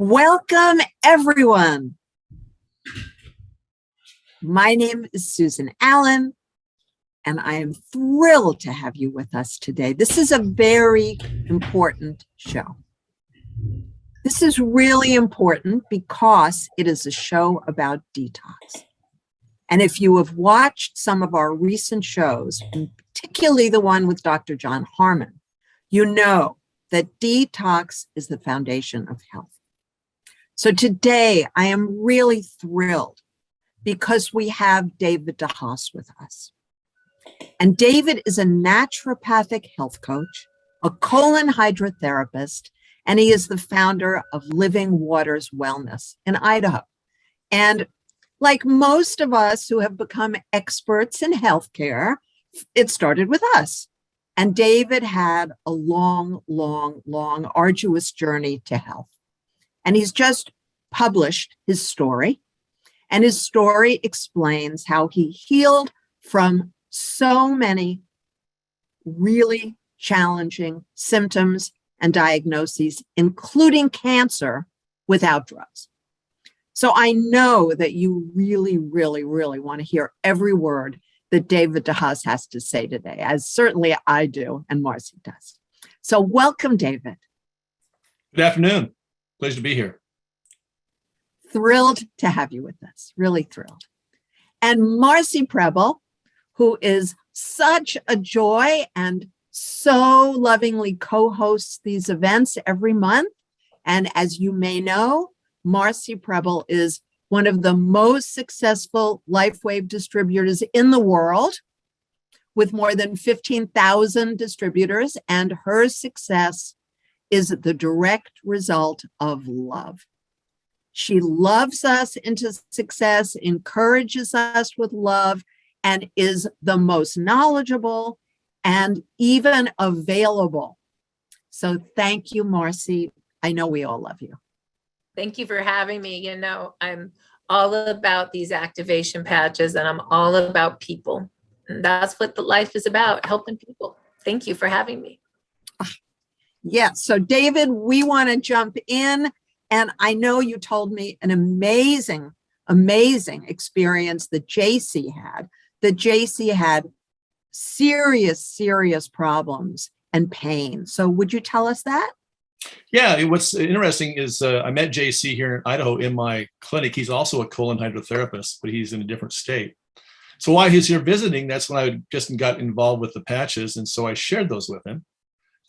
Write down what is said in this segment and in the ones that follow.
Welcome, everyone. My name is Susan Allan, and I am thrilled to have you with us today. This is a very important show. This is really important because it is a show about detox. And if you have watched some of our recent shows, and particularly the one with Dr. John Harmon, you know that detox is the foundation of health. So today I am really thrilled because we have David DeHaas with us. And David is a naturopathic health coach, a colon hydrotherapist, and he is the founder of Living Waters Wellness in Idaho. And like most of us who have become experts in healthcare, it started with us. And David had a long, arduous journey to health. And he's just published his story. And his story explains how he healed from so many really challenging symptoms and diagnoses, including cancer, without drugs. So I know that you really want to hear every word that David DeHaas has to say today, as certainly I do, and Marci does. So welcome, David. Good afternoon. Pleasure to be here. Thrilled to have you with us, really thrilled. And Marci Preble, who is such a joy and so lovingly co-hosts these events every month. And as you may know, Marci Preble is one of the most successful Lifewave distributors in the world, with more than 15,000 distributors, and her success is the direct result of love. She loves us into success, encourages us with love, and is the most knowledgeable and even available. So thank you, Marci. I know we all love you. Thank you for having me. You know, I'm all about these activation patches, and I'm all about people. And that's what the life is about, helping people. Thank you for having me. Yeah, so David, we want to jump in. And I know you told me an amazing experience that JC had. That JC had serious problems and pain. So would you tell us that? Yeah, what's interesting is I met JC here in Idaho in my clinic. He's also a colon hydrotherapist, but he's in a different state. So while he's here visiting, that's when I just got involved with the patches. And so I shared those with him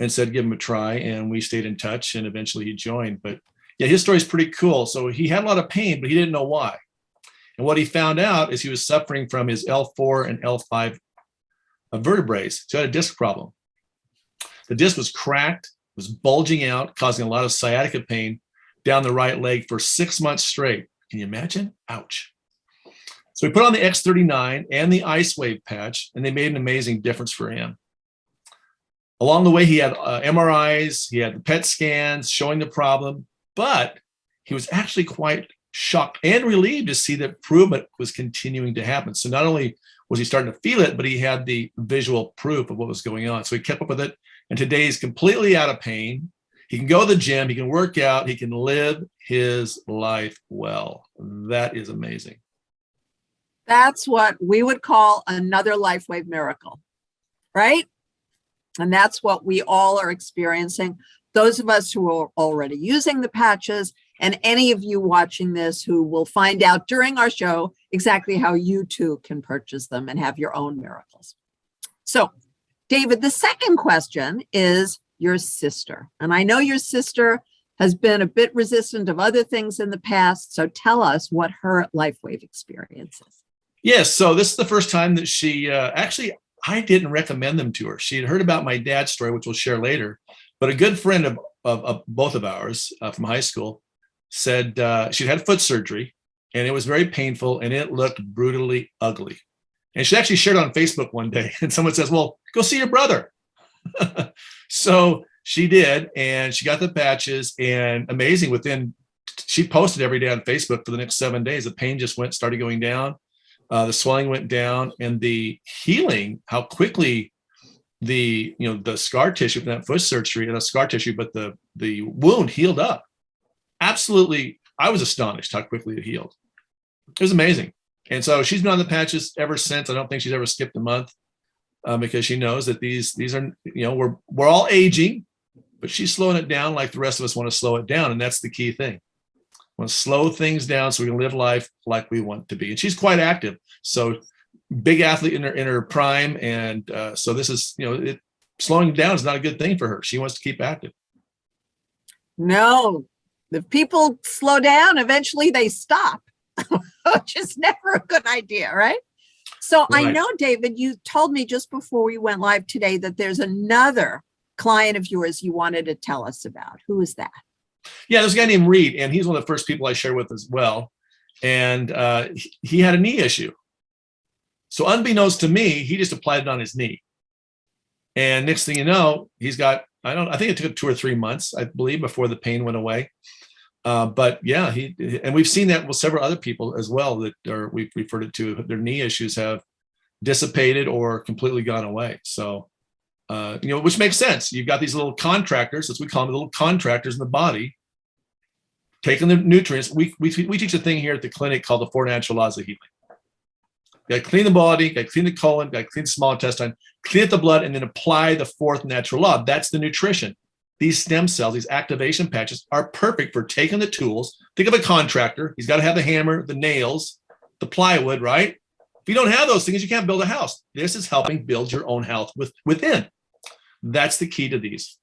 and said, give him a try. And we stayed in touch, and eventually he joined. But yeah, his story is pretty cool. So he had a lot of pain, but he didn't know why. And what he found out is he was suffering from his L4 and L5 vertebrae. So he had a disc problem. The disc was cracked, was bulging out, causing a lot of sciatica pain down the right leg for 6 months straight. Can you imagine? Ouch. So we put on the X39 and the Ice Wave patch, and they made an amazing difference for him. Along the way, he had MRIs, he had the PET scans showing the problem, but he was actually quite shocked and relieved to see that improvement was continuing to happen. So not only was he starting to feel it, but he had the visual proof of what was going on. So he kept up with it. And today he's completely out of pain. He can go to the gym, he can work out, he can live his life well. That is amazing. That's what we would call another Lifewave miracle, right? And that's what we all are experiencing. Those of us who are already using the patches, and any of you watching this who will find out during our show exactly how you too can purchase them and have your own miracles. So, David, the second question is your sister. And I know your sister has been a bit resistant of other things in the past. So tell us what her Lifewave experience is. Yes, so this is the first time that she actually, I didn't recommend them to her. She had heard about my dad's story, which we'll share later. But a good friend of both of ours from high school said she'd had foot surgery, and it was very painful, and it looked brutally ugly. And she actually shared it on Facebook one day, and someone says, well, go see your brother. So she did, and she got the patches, and amazing, she posted every day on Facebook for the next 7 days. The pain just started going down. The swelling went down, and the healing, how quickly the scar tissue from that foot surgery, not scar tissue, but the wound healed up absolutely, I was astonished how quickly it healed. It was amazing. And so she's been on the patches ever since. I don't think she's ever skipped a month because she knows that these are, we're all aging, but she's slowing it down like the rest of us want to slow it down. And that's the key thing. We want to slow things down so we can live life like we want to be. And she's quite active. So big athlete in her prime. And so this is, slowing down is not a good thing for her. She wants to keep active. No, if people slow down, eventually they stop, which is never a good idea, right? So Right. I know, David, you told me just before we went live today that there's another client of yours you wanted to tell us about. Who is that? Yeah, there's a guy named Reed, and he's one of the first people I share with as well. And he had a knee issue. So unbeknownst to me, he just applied it on his knee. And next thing you know, he's got, I think it took 2 or 3 months, I believe, before the pain went away. But yeah, and we've seen that with several other people as well we've referred it to, their knee issues have dissipated or completely gone away. So, which makes sense. You've got these little contractors, as we call them, little contractors in the body, taking the nutrients. We teach a thing here at the clinic called the 4 natural laws of healing. You got to clean the body, got to clean the colon, got to clean the small intestine, clean up the blood, and then apply the 4th natural law. That's the nutrition. These stem cells, these activation patches are perfect for taking the tools. Think of a contractor. He's got to have the hammer, the nails, the plywood, right? If you don't have those things, you can't build a house. This is helping build your own house within. That's the key to these.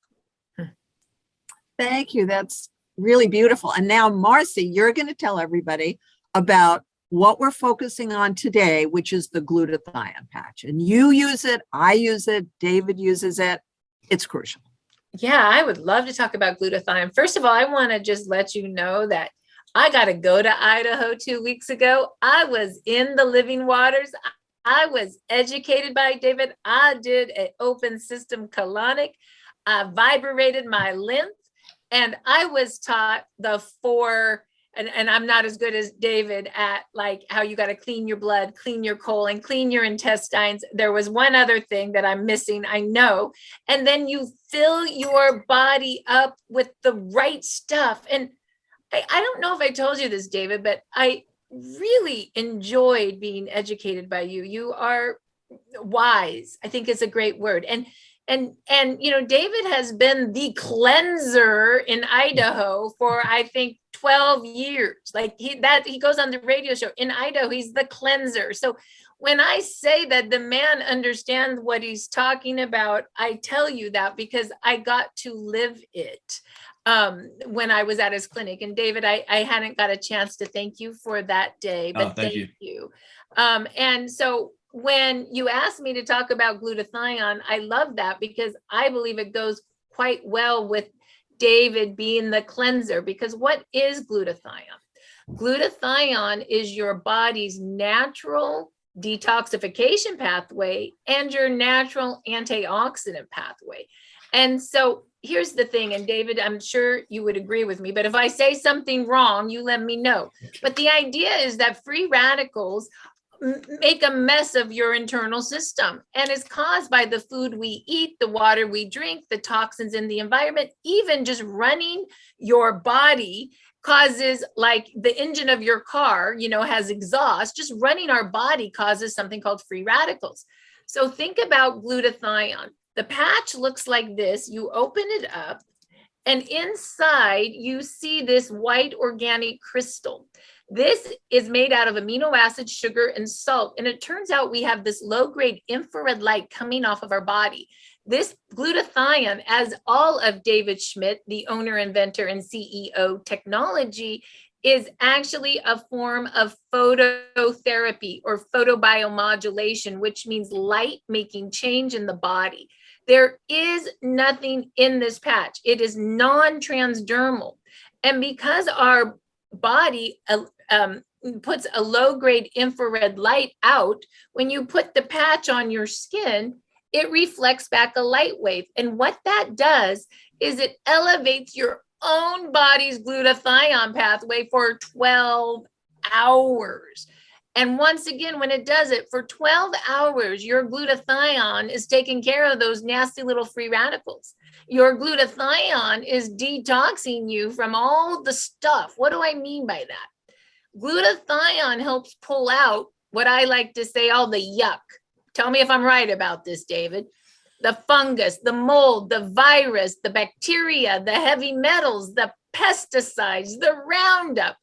Thank you. That's really beautiful. And now, Marci, you're going to tell everybody about what we're focusing on today, which is the glutathione patch. And you use it, I use it, David uses it. It's crucial. Yeah, I would love to talk about glutathione. First of all, I want to just let you know that I got to go to Idaho 2 weeks ago. I was in the living waters. I was educated by David. I did an open system colonic. I vibrated my lymph, and I was taught the 4. And I'm not as good as David at like how you got to clean your blood, clean your colon, clean your intestines. There was one other thing that I'm missing, I know. And then you fill your body up with the right stuff. And I don't know if I told you this, David, but I really enjoyed being educated by you. You are wise, I think is a great word. And David has been the cleanser in Idaho for, I think, 12 years. Like he goes on the radio show in Idaho, he's the cleanser. So when I say that the man understands what he's talking about, I tell you that because I got to live it when I was at his clinic. And David, I hadn't got a chance to thank you for that day, but thank you. And so when you asked me to talk about glutathione, I love that because I believe it goes quite well with David being the cleanser. Because what is glutathione? Glutathione is your body's natural detoxification pathway and your natural antioxidant pathway. And so here's the thing, and David, I'm sure you would agree with me, but if I say something wrong, you let me know. But the idea is that free radicals make a mess of your internal system, and it's caused by the food we eat, the water we drink, the toxins in the environment. Even just running your body causes, like the engine of your car, has exhaust. Just running our body causes something called free radicals. So think about glutathione. The patch looks like this. You open it up, and inside you see this white organic crystal. This is made out of amino acids, sugar, and salt. And it turns out we have this low-grade infrared light coming off of our body. This glutathione, as all of David Schmidt, the owner, inventor, and CEO technology, is actually a form of phototherapy or photobiomodulation, which means light making change in the body. There is nothing in this patch. It is non-transdermal. And because our body puts a low-grade infrared light out, when you put the patch on your skin, it reflects back a light wave. And what that does is it elevates your own body's glutathione pathway for 12 hours. And once again, when it does it for 12 hours, your glutathione is taking care of those nasty little free radicals. Your glutathione is detoxing you from all the stuff. What do I mean by that? Glutathione helps pull out what I like to say, all the yuck. Tell me if I'm right about this, David. The fungus, the mold, the virus, the bacteria, the heavy metals, the pesticides, the Roundup.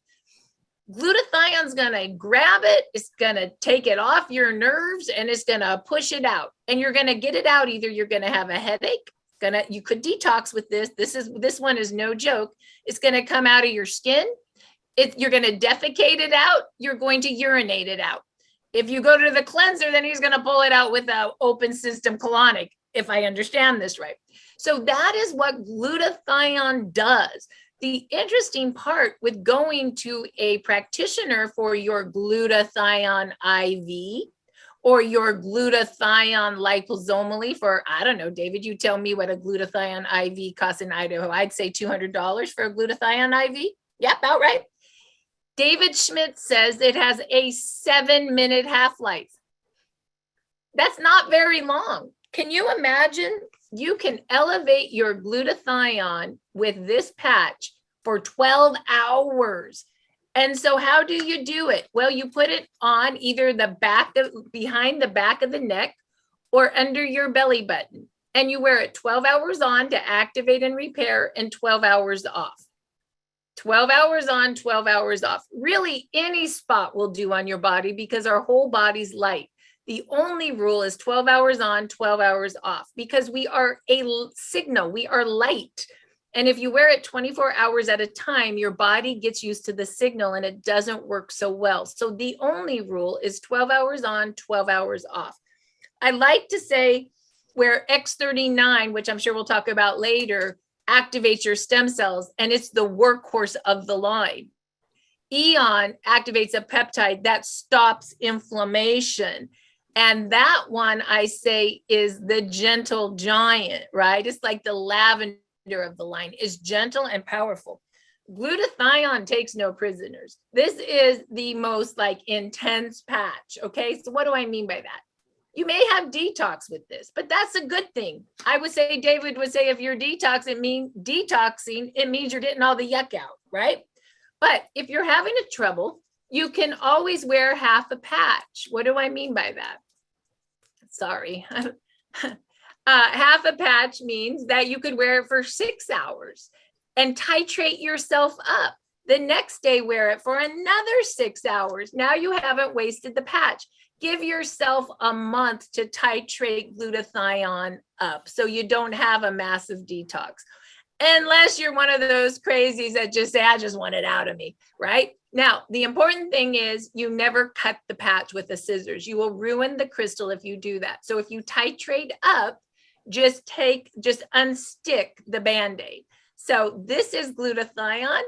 Glutathione going to grab it, it's going to take it off your nerves, and it's going to push it out. And you're going to get it out. Either you're going to have a headache, you could detox with this. This one is no joke. It's going to come out of your skin. You're going to defecate it out. You're going to urinate it out. If you go to the cleanser, then he's going to pull it out with an open system colonic, if I understand this right. So that is what glutathione does. The interesting part with going to a practitioner for your glutathione IV or your glutathione liposomally for, I don't know, David, you tell me what a glutathione IV costs in Idaho. I'd say $200 for a glutathione IV. Yep, about right. David Schmidt says it has a 7-minute half-life. That's not very long. Can you imagine? You can elevate your glutathione with this patch for 12 hours. And so how do you do it? Well, you put it on either behind the back of the neck or under your belly button. And you wear it 12 hours on to activate and repair and 12 hours off. 12 hours on, 12 hours off. Really, any spot will do on your body because our whole body's light. The only rule is 12 hours on, 12 hours off, because we are a signal, we are light. And if you wear it 24 hours at a time, your body gets used to the signal and it doesn't work so well. So the only rule is 12 hours on, 12 hours off. I like to say where X39, which I'm sure we'll talk about later, activates your stem cells, and it's the workhorse of the line. Eon activates a peptide that stops inflammation. And that one, I say, is the gentle giant, right? It's like the lavender of the line. Is gentle and powerful. Glutathione takes no prisoners. This is the most intense patch, okay? So what do I mean by that? You may have detox with this, but that's a good thing. I would say, David would say, if you're detoxing, it means you're getting all the yuck out, right? But if you're having a trouble, you can always wear half a patch. What do I mean by that? Sorry. Half a patch means that you could wear it for 6 hours and titrate yourself up. The next day, wear it for another 6 hours. Now you haven't wasted the patch. Give yourself a month to titrate glutathione up so you don't have a massive detox. Unless you're one of those crazies that just say, I just want it out of me, right? Now, the important thing is you never cut the patch with the scissors. You will ruin the crystal if you do that. So if you titrate up, just unstick the Band-Aid. So this is glutathione,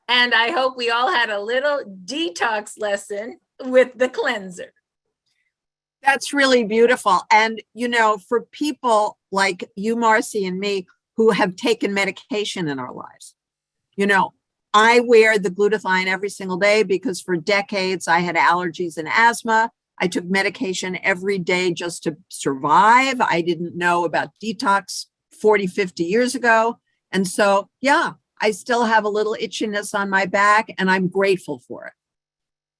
and I hope we all had a little detox lesson with the cleanser. That's really beautiful. And, for people like you, Marci, and me, who have taken medication in our lives, I wear the glutathione every single day because for decades I had allergies and asthma. I took medication every day just to survive. I didn't know about detox 40, 50 years ago. And so, yeah, I still have a little itchiness on my back, and I'm grateful for it.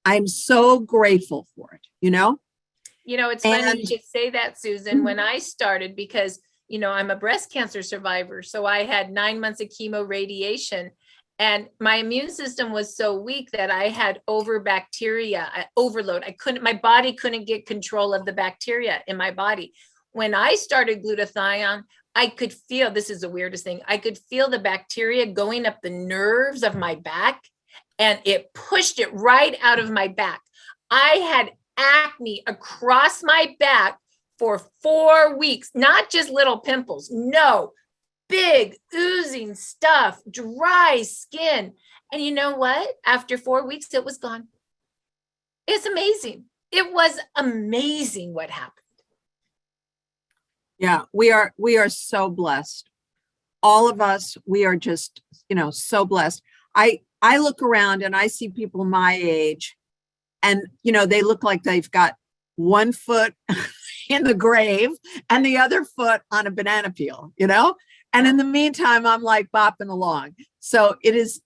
I'm so grateful for it, It's funny you should say that, Susan. When I started, because, I'm a breast cancer survivor, so I had 9 months of chemo radiation, and my immune system was so weak that I had overload. My body couldn't get control of the bacteria in my body. When I started glutathione, I could feel, this is the weirdest thing, I could feel the bacteria going up the nerves of my back, and it pushed it right out of my back. I had acne across my back for 4 weeks, not just little pimples, no, big oozing stuff, dry skin. And you know what? After 4 weeks, it was gone. It's amazing. It was amazing what happened. Yeah, we are so blessed. All of us, we are just, so blessed. I look around and I see people my age, and they look like they've got one foot in the grave and the other foot on a banana peel, and in the meantime, I'm like bopping along. So it is,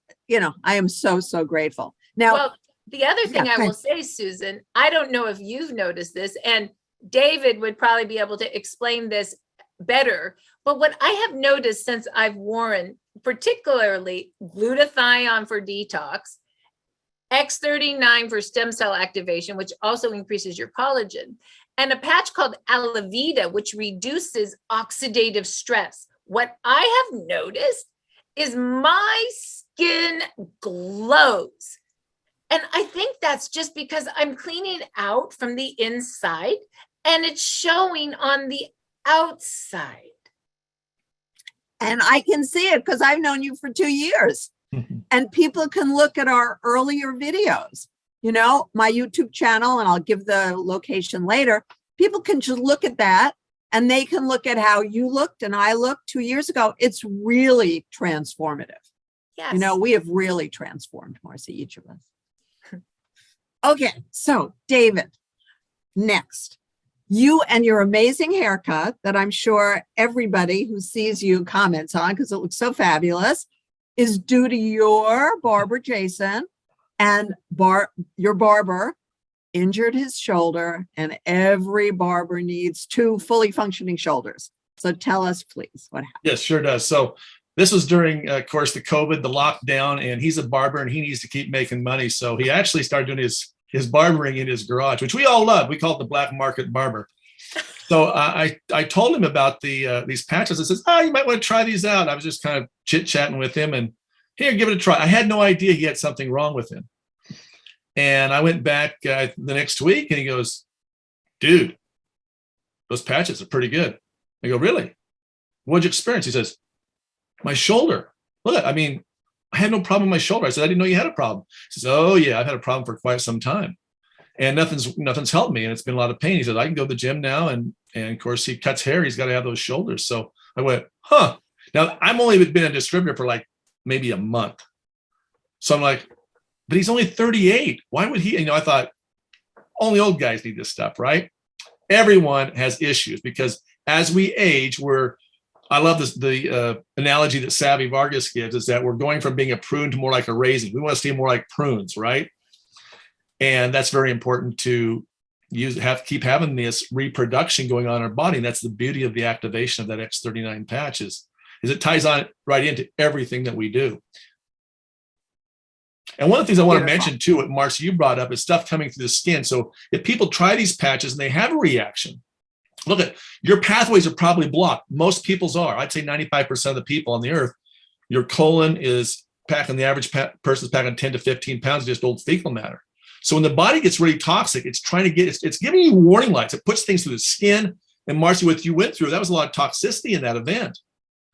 I am so, so grateful. Now, well, the other thing I will say, Susan, I don't know if you've noticed this, and David would probably be able to explain this better, but what I have noticed since I've worn particularly glutathione for detox, X39 for stem cell activation, which also increases your collagen, and a patch called Alavida, which reduces oxidative stress. What I have noticed is my skin glows. And I think that's just because I'm cleaning out from the inside and it's showing on the outside. And I can see it because I've known you for 2 years. And people can look at our earlier videos, my YouTube channel, and I'll give the location later. People can just look at that and they can look at how you looked and I looked 2 years ago. It's really transformative. Yes. We have really transformed, Marci, each of us. Okay, so David, next. You and your amazing haircut that I'm sure everybody who sees you comments on because it looks so fabulous is due to your barber, Jason, and your barber injured his shoulder, and every barber needs 2 fully functioning shoulders. So tell us, please, what happened. Yes, sure does. So this was during, of course, the COVID, the lockdown, and he's a barber and he needs to keep making money. So he actually started doing his barbering in his garage, which we all love. We call it the black market barber. So I told him about these patches. I says, you might want to try these out. I was just kind of chit-chatting with him and here, give it a try. I had no idea he had something wrong with him. And I went back the next week and he goes, dude, those patches are pretty good. I go, really? What'd you experience? He says, my shoulder. Look, I had no problem with my shoulder. I said, I didn't know you had a problem. He says, oh yeah, I've had a problem for quite some time. And nothing's helped me. And it's been a lot of pain. He said, I can go to the gym now. And of course he cuts hair. He's got to have those shoulders. So I went, huh. Now I've only been a distributor for like maybe a month. So I'm like, but he's only 38. Why would he? I thought only old guys need this stuff, right? Everyone has issues because as we age, I love this, the analogy that Savvy Vargas gives is that we're going from being a prune to more like a raisin. We want to stay more like prunes, right? And that's very important to keep having this reproduction going on in our body. And that's the beauty of the activation of that X39 patch is it ties on right into everything that we do. And one of the things I want to mention too, what Marci, you brought up is stuff coming through the skin. So if people try these patches and they have a reaction, look at your pathways are probably blocked. Most people's are. I'd say 95% of the people on the earth, your colon is packing, the average person's packing 10 to 15 pounds of just old fecal matter. So when the body gets really toxic, it's trying to it's giving you warning lights. It puts things through the skin. And Marci, what you went through, that was a lot of toxicity in that event.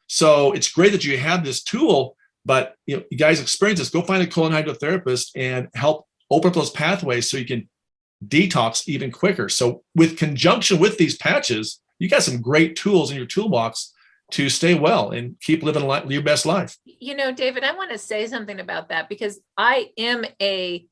So it's great that you have this tool, but you guys experience this. Go find a colon hydrotherapist and help open up those pathways so you can detox even quicker. So with conjunction with these patches, you got some great tools in your toolbox to stay well and keep living your best life. David, I want to say something about that because I am a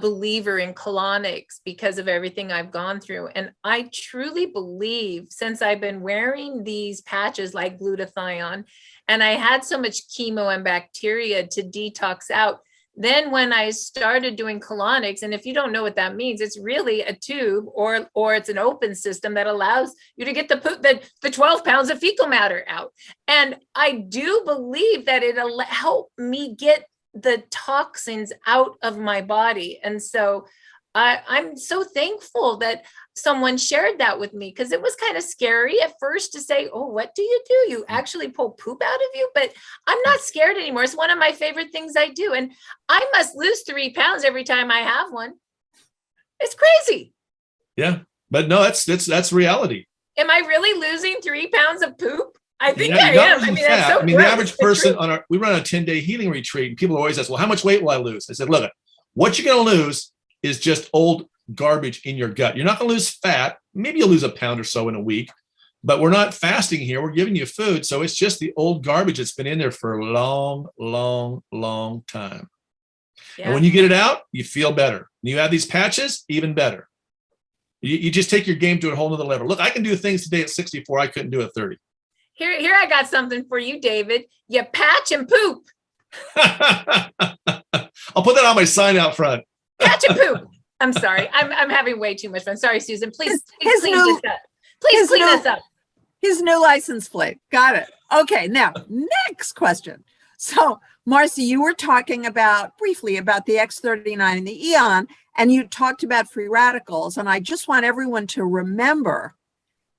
believer in colonics because of everything I've gone through. And I truly believe since I've been wearing these patches like glutathione, and I had so much chemo and bacteria to detox out, then when I started doing colonics, and if you don't know what that means, it's really a tube or it's an open system that allows you to get the 12 pounds of fecal matter out. And I do believe that it'll help me get the toxins out of my body. And so I'm so thankful that someone shared that with me because it was kind of scary at first to say, oh, what do? You actually pull poop out of you? But I'm not scared anymore. It's one of my favorite things I do. And I must lose 3 pounds every time I have one. It's crazy. Yeah, but no, that's reality. Am I really losing 3 pounds of poop? I think I am. That's so the average person we run a 10-day healing retreat and people always ask, well, how much weight will I lose? I said, look, what you're going to lose is just old garbage in your gut. You're not going to lose fat. Maybe you'll lose a pound or so in a week, but we're not fasting here. We're giving you food. So it's just the old garbage that's been in there for a long, long, long time. And when you get it out, you feel better. You add these patches, even better. You just take your game to a whole nother level. Look, I can do things today at 64 I couldn't do at 30. Here I got something for you, David. You patch and poop. I'll put that on my sign out front. Patch and poop. I'm sorry. I'm having way too much fun. Sorry, Susan. Please clean this up. Please clean this up. His new license plate. Got it. Okay, now, next question. So, Marci, you were talking briefly about the X39 and the Eon, and you talked about free radicals. And I just want everyone to remember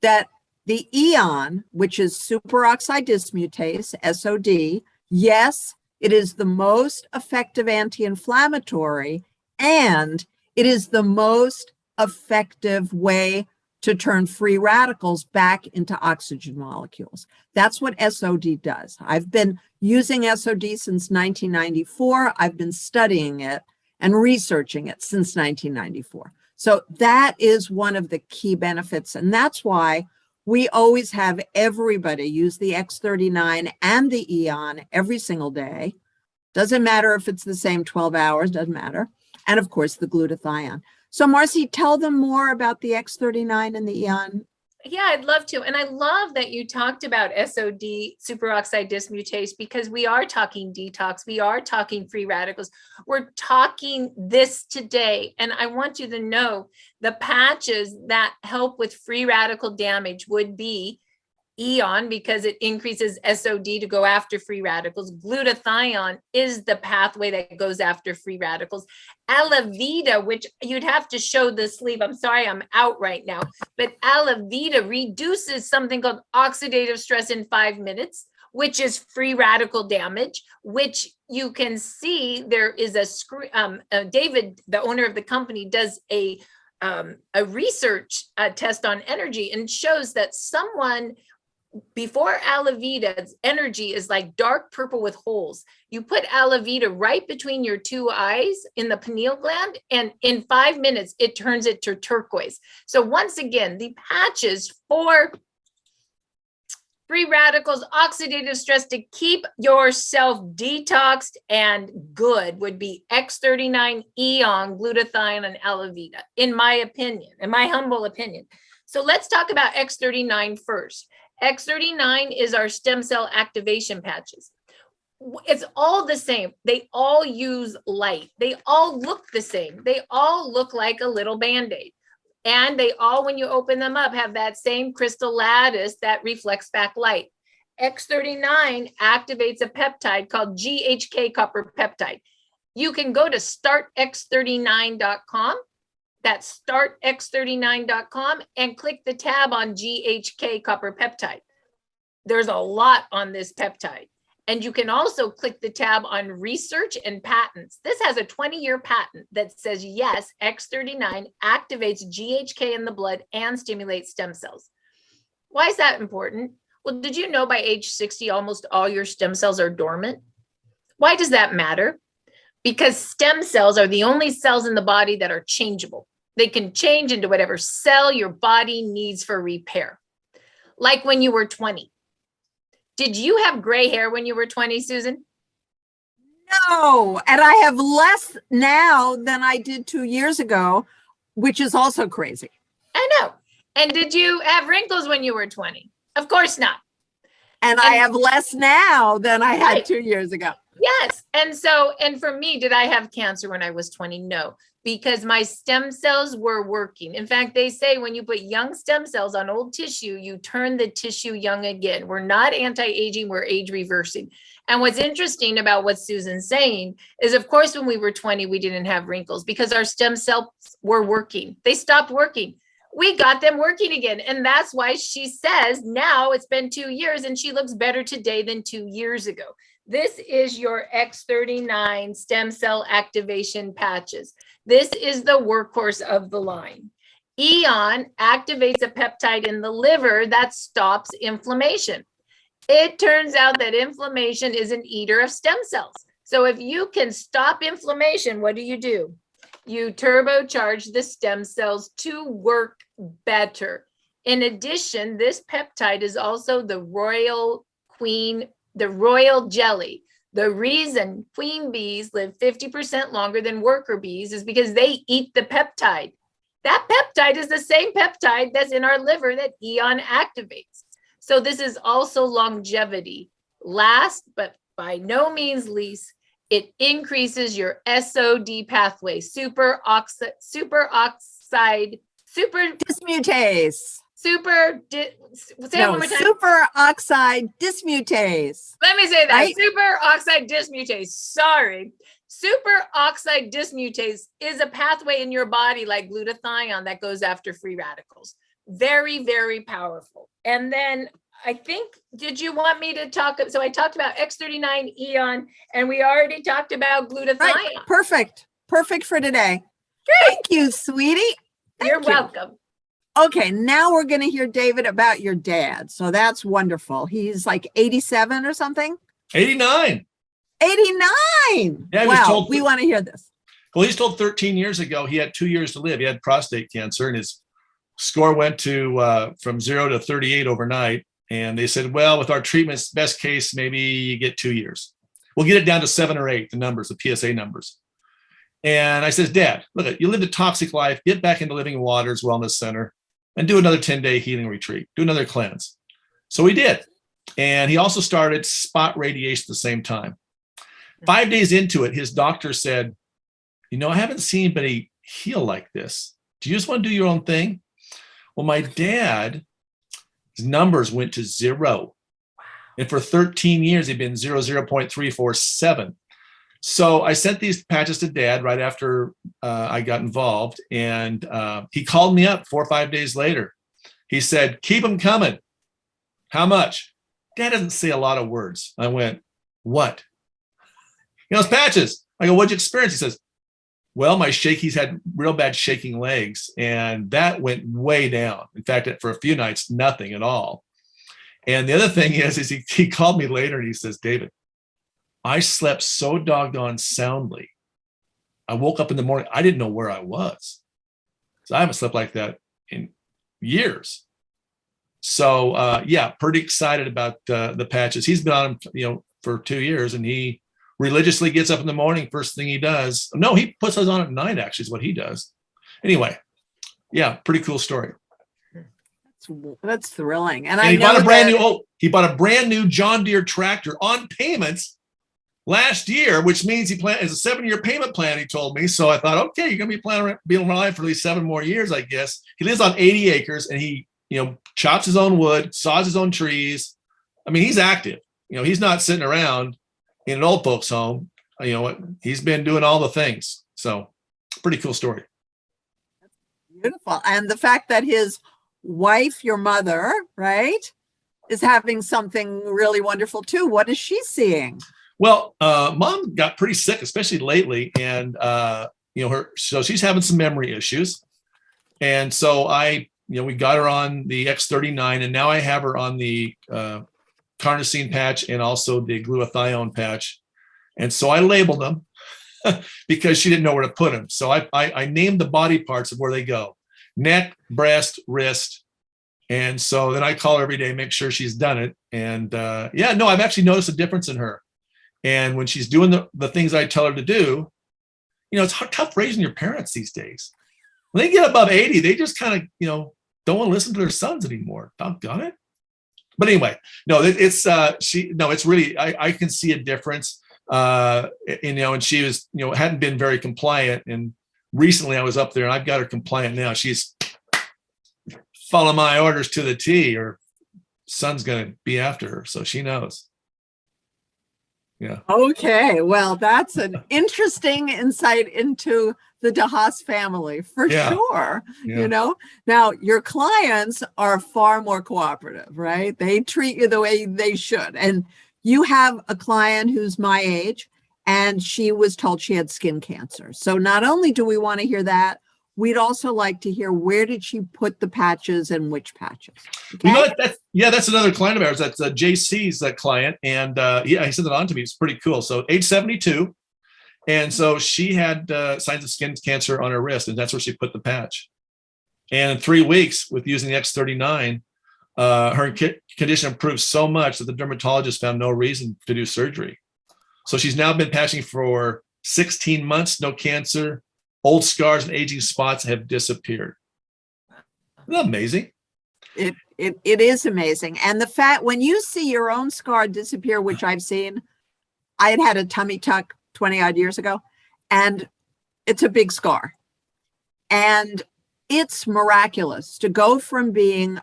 that the Eon, which is superoxide dismutase, SOD, yes, it is the most effective anti-inflammatory, and it is the most effective way to turn free radicals back into oxygen molecules. That's what SOD does. I've been using SOD since 1994. I've been studying it and researching it since 1994. So that is one of the key benefits. And that's why we always have everybody use the X39 and the Eon every single day. Doesn't matter if it's the same 12 hours, doesn't matter. And of course, the glutathione. So Marci, tell them more about the X39 and the Eon. Yeah, I'd love to. And I love that you talked about SOD, superoxide dismutase, because we are talking detox. We are talking free radicals. We're talking this today. And I want you to know the patches that help with free radical damage would be Eon, because it increases SOD to go after free radicals. Glutathione is the pathway that goes after free radicals. Alavida, which you'd have to show the sleeve. I'm sorry, I'm out right now. But Alavida reduces something called oxidative stress in 5 minutes, which is free radical damage, which you can see there is David, the owner of the company, does a research test on energy and shows that someone before Alavida's energy is like dark purple with holes. You put Alavida right between your two eyes in the pineal gland, and in 5 minutes, it turns it to turquoise. So once again, the patches for free radicals, oxidative stress to keep yourself detoxed and good would be X39, Eon, glutathione, and Alavida, in my opinion, in my humble opinion. So let's talk about X39 first. X39 is our stem cell activation patches. It's all the same. They all use light. They all look the same. They all look like a little Band-Aid. And they all, when you open them up, have that same crystal lattice that reflects back light. X39 activates a peptide called GHK copper peptide. You can go to startx39.com. That's startx39.com and click the tab on GHK copper peptide. There's a lot on this peptide. And you can also click the tab on research and patents. This has a 20-year patent that says, yes, X39 activates GHK in the blood and stimulates stem cells. Why is that important? Well, did you know by age 60, almost all your stem cells are dormant? Why does that matter? Because stem cells are the only cells in the body that are changeable. They can change into whatever cell your body needs for repair. Like when you were 20. Did you have gray hair when you were 20, Susan? No, and I have less now than I did 2 years ago, which is also crazy. I know. And did you have wrinkles when you were 20? Of course not. And I have less now than I had Right. 2 years ago. Yes. And for me, did I have cancer when I was 20? No, because my stem cells were working. In fact, they say when you put young stem cells on old tissue, you turn the tissue young again. We're not anti-aging, we're age reversing. And what's interesting about what Susan's saying is, of course, when we were 20, we didn't have wrinkles because our stem cells were working. They stopped working. We got them working again. And that's why she says now it's been 2 years and she looks better today than 2 years ago. This is your X39 stem cell activation patches. This is the workhorse of the line. Eon activates a peptide in the liver that stops inflammation. It turns out that inflammation is an eater of stem cells. So if you can stop inflammation, what do? You turbocharge the stem cells to work better. In addition, this peptide is also the royal jelly. The reason queen bees live 50% longer than worker bees is because they eat the peptide. That peptide is the same peptide that's in our liver that Eon activates. So this is also longevity. Last, but by no means least, it increases your SOD pathway, super Dismutase. say it one more time. Superoxide dismutase. Let me say that. Right? Superoxide dismutase. Sorry. Superoxide dismutase is a pathway in your body like glutathione that goes after free radicals. Very, very powerful. And then I think, did you want me to talk? So I talked about X39 Eon, and we already talked about glutathione. Right. Perfect. Perfect for today. Thank you, sweetie. You're welcome. Okay, now we're going to hear, David, about your dad. So that's wonderful. He's like 87 or something? 89. 89. Yeah, wow, we want to hear this. Well, he's told 13 years ago he had 2 years to live. He had prostate cancer, and his score went to from 0 to 38 overnight. And they said, well, with our treatments, best case, maybe you get 2 years. We'll get it down to 7 or 8, the numbers, the PSA numbers. And I said, Dad, look, you lived a toxic life. Get back into Living Waters Wellness Center and do another 10-day healing retreat. Do another cleanse. So we did. And he also started spot radiation at the same time. 5 days into it, his doctor said, I haven't seen anybody heal like this. Do you just want to do your own thing? Well, my dad, his numbers went to 0. And for 13 years, they've been 0.347. So I sent these patches to Dad right after I got involved. And he called me up 4 or 5 days later. He said, keep them coming. How much? Dad doesn't say a lot of words. I went, what? It's patches. I go, what'd you experience? He says, well, he's had real bad shaking legs, and that went way down. In fact, for a few nights, nothing at all. And the other thing is he called me later and he says, David, I slept so doggone soundly. I woke up in the morning. I didn't know where I was. So I haven't slept like that in years. So pretty excited about the patches. He's been on them, for 2 years, and he religiously gets up in the morning. First thing he does. No, he puts those on at night, actually, is what he does. Anyway, pretty cool story. That's thrilling. And he bought a brand new John Deere tractor on payments last year, which means it's a 7-year payment plan, he told me. So I thought, okay, you're going to be alive for at least 7 more years, I guess. He lives on 80 acres, and he, chops his own wood, saws his own trees. I mean, he's active. He's not sitting around in an old folks home. He's been doing all the things. So pretty cool story. Beautiful. And the fact that his wife, your mother, right, is having something really wonderful too. What is she seeing? Well, Mom got pretty sick, especially lately. And, so she's having some memory issues. And so we got her on the X39, and now I have her on the carnosine patch and also the glutathione patch. And so I labeled them because she didn't know where to put them. So I named the body parts of where they go: neck, breast, wrist. And so then I call her every day, make sure she's done it. And I've actually noticed a difference in her. And when she's doing the things I tell her to do, it's tough raising your parents these days. When they get above 80, they just kind of, don't want to listen to their sons anymore. Doggone it. But anyway, no, it's really, I can see a difference. And she was, hadn't been very compliant. And recently I was up there and I've got her compliant now. She's following my orders to the T, or son's going to be after her. So she knows. Yeah. Okay. Well, that's an interesting insight into the DeHaas family for sure. Yeah. Now your clients are far more cooperative, right? They treat you the way they should. And you have a client who's my age, and she was told she had skin cancer. So not only do we want to hear that, we'd also like to hear, where did she put the patches and which patches? Okay? That's another client of ours. That's JC's client. And he sent it on to me. It's pretty cool. So age 72. And so she had signs of skin cancer on her wrist, and that's where she put the patch. And in 3 weeks with using the X39, her condition improved so much that the dermatologist found no reason to do surgery. So she's now been patching for 16 months, no cancer. Old scars and aging spots have disappeared. Isn't that amazing? It is amazing. And the fact, when you see your own scar disappear, which I've seen, I had a tummy tuck 20 odd years ago, and it's a big scar. And it's miraculous to go from being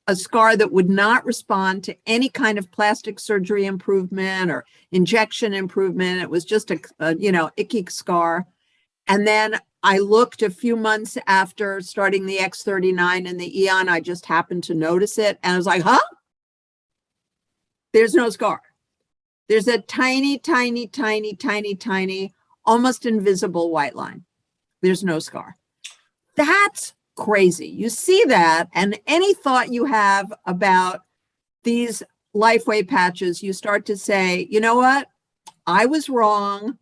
a scar that would not respond to any kind of plastic surgery improvement or injection improvement. It was just a icky scar. And then I looked a few months after starting the X39 and the Eon. I just happened to notice it. And I was like, huh? There's no scar. There's a tiny, tiny, tiny, tiny, tiny, almost invisible white line. There's no scar. That's crazy. You see that, and any thought you have about these Lifewave patches, you start to say, you know what? I was wrong.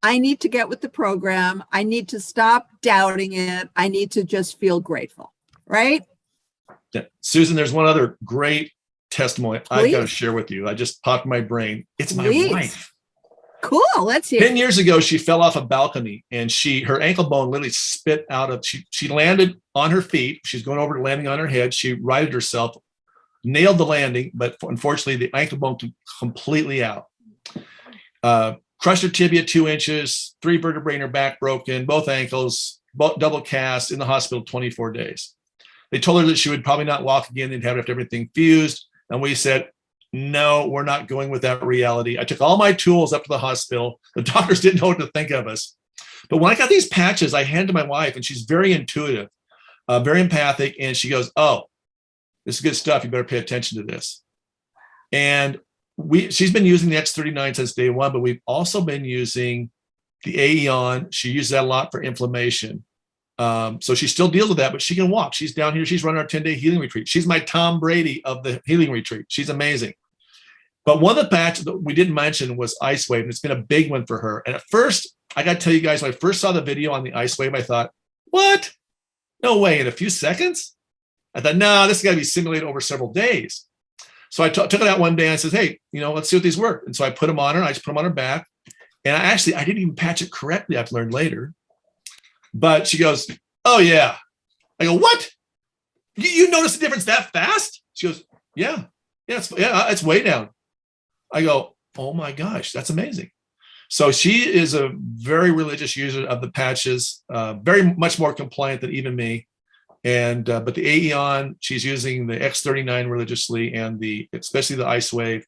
I need to get with the program. I need to stop doubting it. I need to just feel grateful, right? Yeah. Susan, there's one other great testimony I've Please. got to share with you. I just popped in my brain. It's my Please. wife. Cool. Let's hear 10 it. years ago, she fell off a balcony and her ankle bone literally spit out of, she landed on her feet. She's going over to landing on her head. She righted herself, nailed the landing, but unfortunately the ankle bone completely out. Crushed her tibia 2 inches, 3 vertebrae in her back broken, both ankles, double cast, in the hospital 24 days. They told her that she would probably not walk again. They'd have everything fused. And we said, no, we're not going with that reality. I took all my tools up to the hospital. The doctors didn't know what to think of us. But when I got these patches, I handed to my wife, and she's very intuitive, very empathic. And she goes, oh, this is good stuff. You better pay attention to this. And she's been using the X39 since day one, but we've also been using the Aeon. She uses that a lot for inflammation. So she still deals with that, but she can walk. She's down here. She's running our 10-day healing retreat. She's my Tom Brady of the healing retreat. She's amazing. But one of the patches that we didn't mention was Icewave, and it's been a big one for her. And at first, I got to tell you guys, when I first saw the video on the Icewave, I thought, what? No way, in a few seconds? I thought, no, this has got to be simulated over several days. So I took it out one day and I said, hey, let's see what these work. And so I put them on her. I just put them on her back. And I didn't even patch it correctly. I've learned later. But she goes, oh, yeah. I go, what? You notice the difference that fast? She goes, yeah, it's way down. I go, oh, my gosh, that's amazing. So she is a very religious user of the patches, very much more compliant than even me. And but the Aeon, she's using the X39 religiously, and especially the Icewave.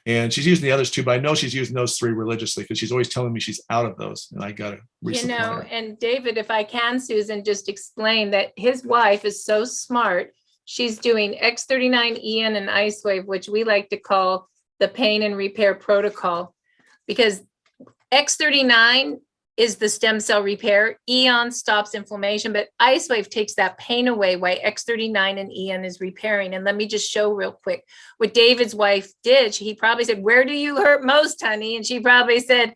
And she's using the others too, but I know she's using those 3 religiously because she's always telling me she's out of those, and I got to resupply her. And David, if I can, Susan, just explain that his wife is so smart. She's doing X39, Eon, and Icewave, which we like to call the pain and repair protocol, because X39 is the stem cell repair. Eon stops inflammation, but Icewave takes that pain away while X39 and Eon is repairing. And let me just show real quick what David's wife did. He probably said, where do you hurt most, honey? And she probably said,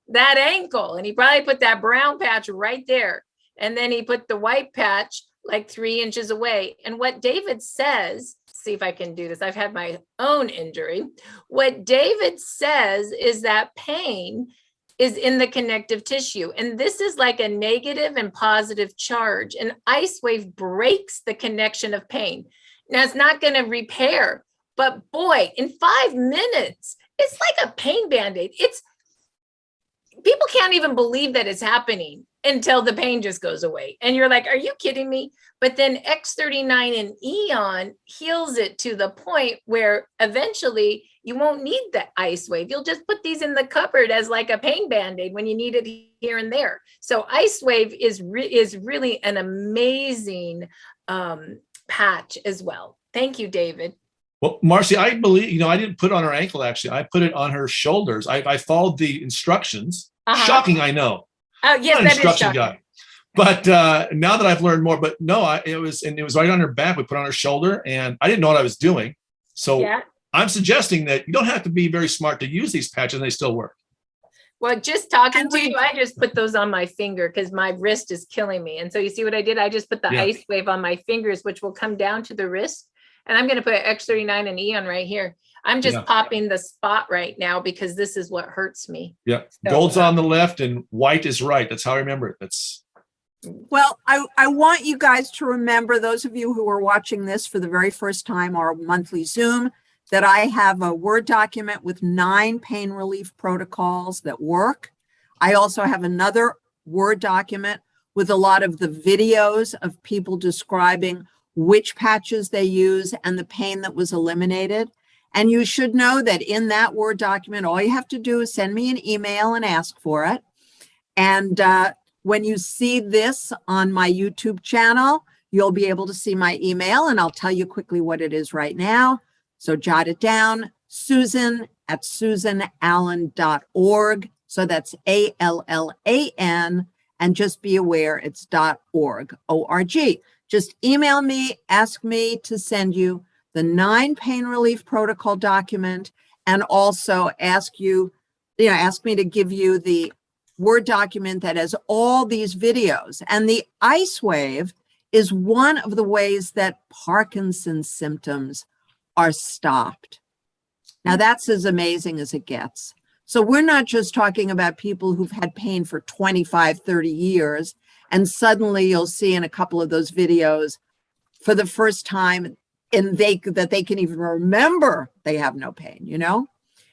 that ankle. And he probably put that brown patch right there. And then he put the white patch like 3 inches away. And what David says, see if I can do this. I've had my own injury. What David says is that pain is in the connective tissue. And this is like a negative and positive charge. And Icewave breaks the connection of pain. Now it's not going to repair, but boy, in 5 minutes, it's like a pain Band-Aid. People can't even believe that it's happening until the pain just goes away. And you're like, are you kidding me? But then X39 and Eon heals it to the point where eventually you won't need the Icewave. You'll just put these in the cupboard as like a pain Band-Aid when you need it here and there. So Icewave is really an amazing patch as well. Thank you, David. Well, Marci, I believe, I didn't put it on her ankle, actually. I put it on her shoulders. I followed the instructions. Shocking, I know. Oh, yes, that is shocking. Guy. But now that I've learned more, but no, it was right on her back. We put it on her shoulder, and I didn't know what I was doing. So yeah. I'm suggesting that you don't have to be very smart to use these patches, and they still work. Well, just talking to you, I just put those on my finger because my wrist is killing me. And so you see what I did? I just put the Icewave on my fingers, which will come down to the wrist. And I'm going to put X39 and Eon right here. I'm just Yeah. popping the spot right now because this is what hurts me. Yeah. So, Gold's on the left and white is right. That's how I remember it. That's Well, I want you guys to remember, those of you who are watching this for the very first time, our monthly Zoom, that I have a Word document with 9 pain relief protocols that work. I also have another Word document with a lot of the videos of people describing which patches they use and the pain that was eliminated. And you should know that in that Word document, all you have to do is send me an email and ask for it. And when you see this on my YouTube channel, you'll be able to see my email, and I'll tell you quickly what it is right now. So jot it down, susan@susanallan.org. So that's ALLAN, and just be aware it's .org, O-R-G. Just email me, ask me to send you the 9 pain relief protocol document, and also ask me to give you the Word document that has all these videos. And the ice wave is one of the ways that Parkinson's symptoms are stopped. Now that's as amazing as it gets. So we're not just talking about people who've had pain for 25, 30 years, and suddenly you'll see in a couple of those videos for the first time that they can even remember they have no pain,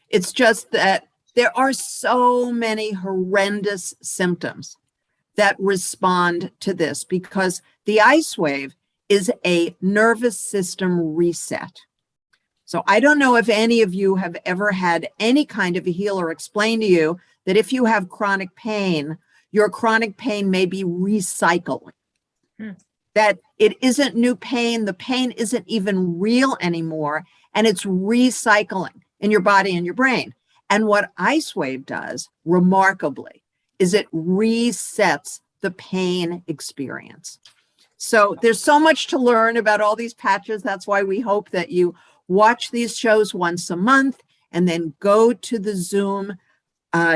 It's just that there are so many horrendous symptoms that respond to this because the ice wave is a nervous system reset. So I don't know if any of you have ever had any kind of a healer explain to you that if you have chronic pain, your chronic pain may be recycling. That it isn't new pain, the pain isn't even real anymore, and it's recycling in your body and your brain. And what ice wave does, remarkably, is it resets the pain experience. So there's so much to learn about all these patches. That's why we hope that you watch these shows once a month and then go to the Zoom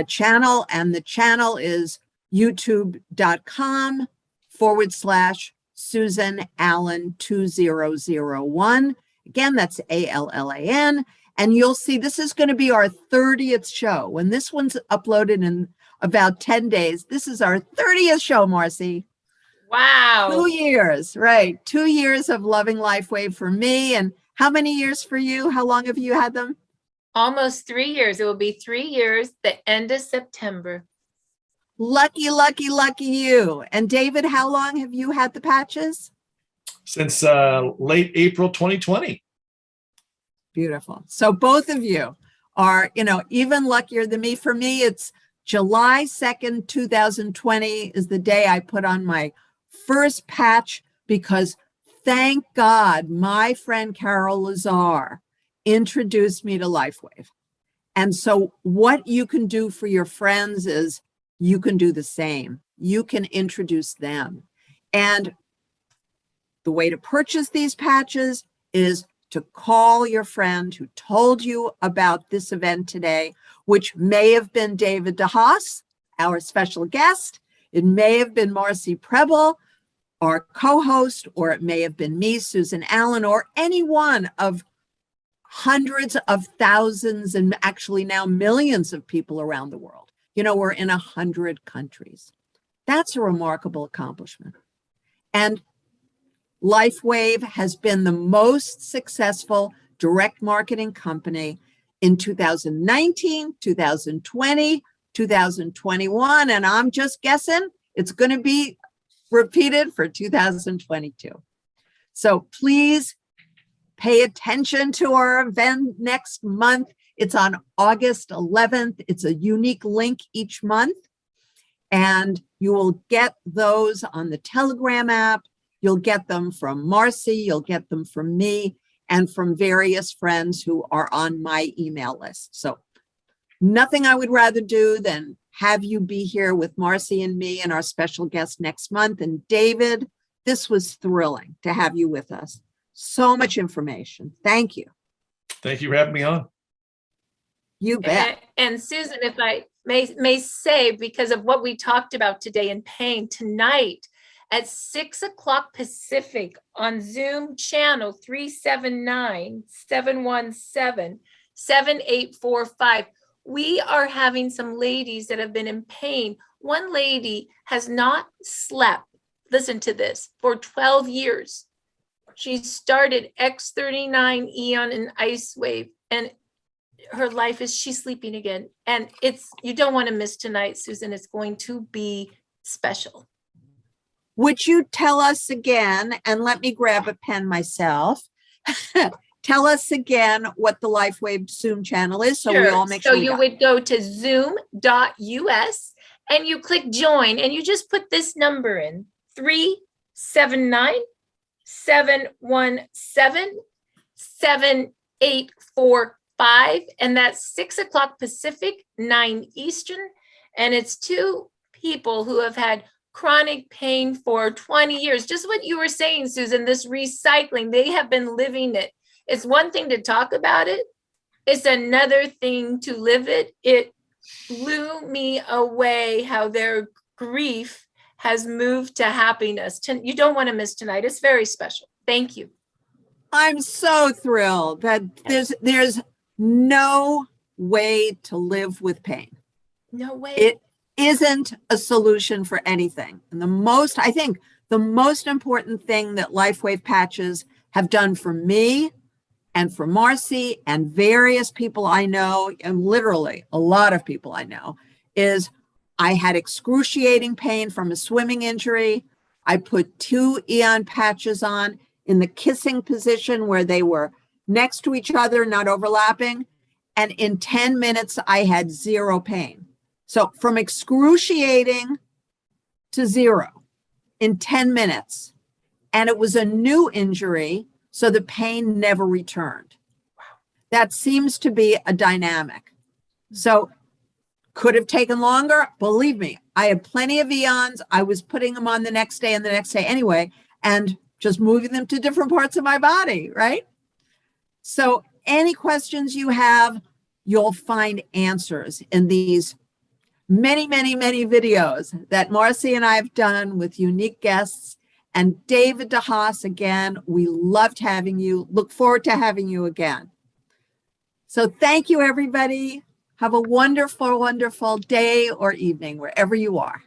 channel. And the channel is youtube.com/Susan Allan 2001. Again, that's ALLAN. And you'll see this is going to be our 30th show. When this one's uploaded in about 10 days, this is our 30th show, Marci. Wow. 2 years, right. 2 years of loving Lifewave for me. And how many years for you? How long have you had them? Almost 3 years. It will be 3 years, the end of September. Lucky, lucky, lucky you. And David, how long have you had the patches? since late April 2020. Beautiful. So both of you are, even luckier than me. For me, it's July 2nd, 2020 is the day I put on my first patch because thank God my friend Carol Lazar introduced me to Lifewave. And so what you can do for your friends is you can do the same. You can introduce them. And the way to purchase these patches is to call your friend who told you about this event today, which may have been David DeHaas, our special guest. It may have been Marci Preble, our co-host, or it may have been me, Susan Allan, or any one of hundreds of thousands and actually now millions of people around the world. We're in 100 countries. That's a remarkable accomplishment. And Lifewave has been the most successful direct marketing company in 2019, 2020, 2021, and I'm just guessing it's going to be repeated for 2022. So please pay attention to our event next month. It's on August 11th. It's a unique link each month, and you will get those on the Telegram app. You'll get them from Marci, you'll get them from me, and from various friends who are on my email list. So nothing I would rather do than have you be here with Marci and me and our special guest next month. And David, this was thrilling to have you with us. So much information. Thank you. Thank you for having me on. You bet. And Susan, if I may say, because of what we talked about today in pain, tonight at 6 o'clock Pacific on Zoom channel 379-717, 7845. We are having some ladies that have been in pain. One lady has not slept, listen to this, for 12 years. She started X39 Eon and Ice Wave, and her life is, she's sleeping again. And you don't want to miss tonight, Susan. It's going to be special. Would you tell us again, and let me grab a pen myself. Tell us again what the Lifewave Zoom channel is, so we all make sure. So you would go to zoom.us and you click join, and you just put this number in, 379-717-7845, and that's 6 o'clock Pacific, 9 Eastern, and it's 2 people who have had chronic pain for 20 years. Just what you were saying, Susan, this recycling, they have been living it. It's one thing to talk about it. It's another thing to live it. It blew me away how their grief has moved to happiness. You don't want to miss tonight. It's very special. Thank you. I'm so thrilled that there's no way to live with pain. No way. It isn't a solution for anything. And I think the most important thing that Lifewave patches have done for me and for Marci and various people I know, and literally a lot of people I know, is I had excruciating pain from a swimming injury. I put 2 Eon patches on in the kissing position where they were next to each other, not overlapping. And in 10 minutes, I had 0 pain. So from excruciating to 0 in 10 minutes. And it was a new injury, so the pain never returned. Wow. That seems to be a dynamic. So could have taken longer. Believe me, I had plenty of Eons. I was putting them on the next day and the next day anyway, and just moving them to different parts of my body, right? So any questions you have, you'll find answers in these many, many, many videos that Marci and I have done with unique guests. And David DeHaas, again, we loved having you. Look forward to having you again. So thank you, everybody. Have a wonderful, wonderful day or evening, wherever you are.